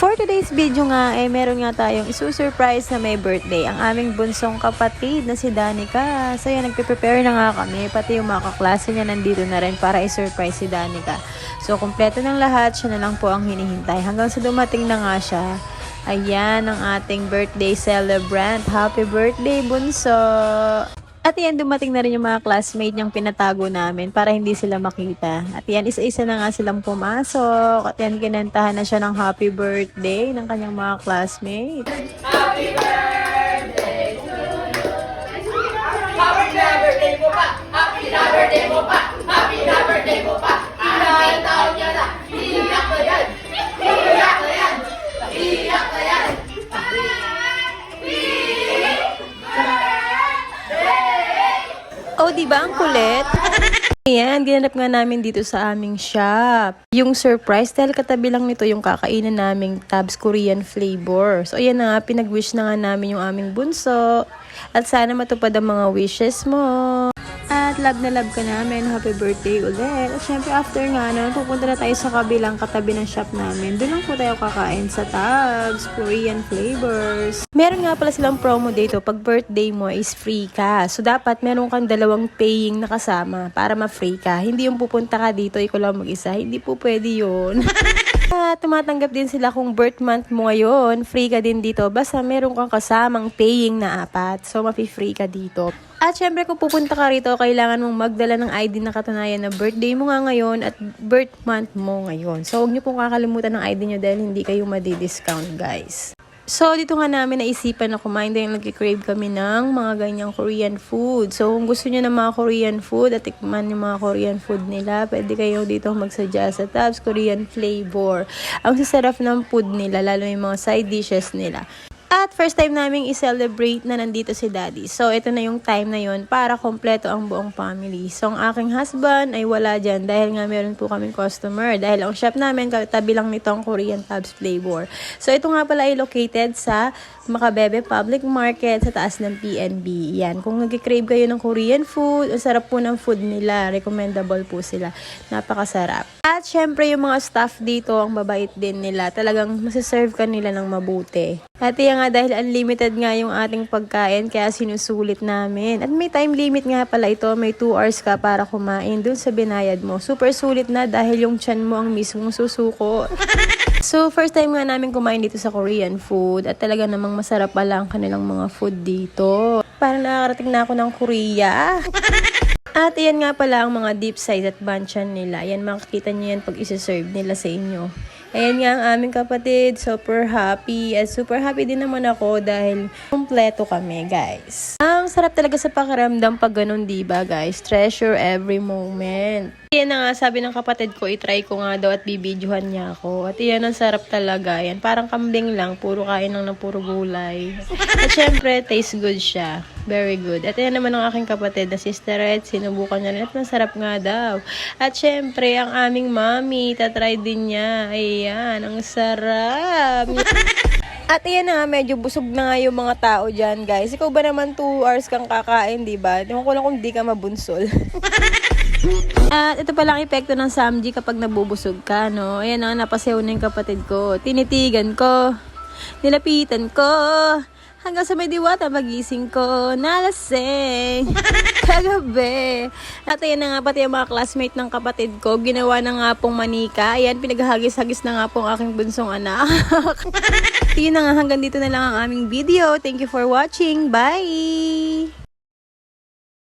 For today's video nga, meron nga tayong isusurprise na may birthday. Ang aming bunsong kapatid na si Danica. So yan, nagpe-prepare na nga kami. Pati yung mga kaklase niya nandito na rin para isurprise si Danica. So, kumpleto ng lahat. Siya na lang po ang hinihintay. Hanggang sa dumating na nga siya. Ayan ang ating birthday celebrant. Happy birthday, bunso! At yan, dumating na rin yung mga classmate niyang pinatago namin para hindi sila makita. At yan, isa-isa na nga silang pumasok. At yan, kinantahan na siya ng happy birthday ng kanyang mga classmate. Happy birthday to you. Happy birthday mo pa. Happy birthday mo pa. Happy birthday mo pa. Ilang taon niya na. Iyak na yan. Iyak na yan. Iyak na yan. Oh, diba ang kulit? Ayan, ginanap nga namin dito sa aming shop. Yung surprise, dahil katabi lang nito yung kakainan naming Tabs Korean flavor. So, ayan na nga, pinag-wish na nga namin yung aming bunso. At sana matupad ang mga wishes mo. At love na love ka namin. Happy birthday ulit. At syempre, after nga, pupunta na tayo sa kabilang katabi ng shop namin. Doon lang po tayo kakain sa Tabs Korean flavors. Meron nga pala silang promo dito. Pag birthday mo is free ka. So, dapat meron kang dalawang paying na kasama para ma-free ka. Hindi yung pupunta ka dito, ikaw lang mag-isa. Hindi po pwede yun. At tumatanggap din sila kung birth month mo ngayon. Free ka din dito. Basta meron kang kasamang paying na 4. So, mapi-free ka dito. At syempre, kung pupunta ka rito, kailangan mong magdala ng ID na katunayan na birthday mo nga ngayon at birth month mo ngayon. So, huwag niyo pong kakalimutan ng ID niyo dahil hindi kayo madi-discount, guys. So, dito nga namin naisipan na kumain dahil nag-crave kami ng mga ganyang Korean food. So, kung gusto niyo ng mga Korean food at tikman yung mga Korean food nila, pwede kayo dito magsadya sa Tabs Korean flavor. Ang sasarap ng food nila, lalo yung mga side dishes nila. At first time namin i-celebrate na nandito si Daddy. So, ito na yung time na yon para kompleto ang buong family. So, ang aking husband ay wala dyan dahil nga meron po kaming customer. Dahil ang shop namin, tabi lang nito ang Korean Tabs flavor. So, ito nga pala ay located sa Makabebe Public Market sa taas ng PNB. Yan. Kung nag-crave kayo ng Korean food, ang sarap po ng food nila. Recommendable po sila. Napakasarap. At syempre, yung mga staff dito, ang babait din nila. Talagang masiserve ka nila ng mabuti. At yan nga, dahil unlimited nga yung ating pagkain, kaya sinusulit namin. At may time limit nga pala ito. May 2 hours ka para kumain dun sa binayad mo. Super sulit na dahil yung tiyan mo ang mismong susuko. So, first time nga namin kumain dito sa Korean food. At talaga namang masarap pala ang kanilang mga food dito. Parang nakakarating na ako ng Korea. At iyan nga pala ang mga deep size at banchan nila. Yan, makikita nyo yan pag isi-serve nila sa inyo. Ayan nga ang aming kapatid, super happy. At super happy din naman ako dahil kumpleto kami, guys. Ang sarap talaga sa pakiramdam pag ganun, diba, guys? Treasure every moment. Yan na nga, sabi ng kapatid ko, itry ko nga daw at bibidyohan niya ako. At yan, ang sarap talaga. Yan, parang kambing lang, puro kain lang ng puro gulay. At syempre, taste good siya. Very good. At yan naman ang aking kapatid na Sister Red, sinubukan niya rin at masarap nga daw. At syempre, ang aming mommy, tatry din niya. Ayan, ang sarap. At ayan na nga, medyo busog na nga yung mga tao dyan, guys. Ikaw ba naman 2 hours kang kakain, diba? Tingnan ko lang kung di ka mabunsol. At ito pala ang epekto ng samji kapag nabubusog ka, no? Ayan na, napasayaw na yung kapatid ko. Tinitigan ko. Nilapitan ko. Hanggang sa may diwata, magising ko. Nalasing. Kagabi. At ayan na nga, pati yung mga classmate ng kapatid ko, ginawa na nga pong manika. Ayan, pinaghagis-hagis na nga pong aking bunsong anak. Yun na nga, hanggang dito na lang ang aming video. Thank you for watching. Bye!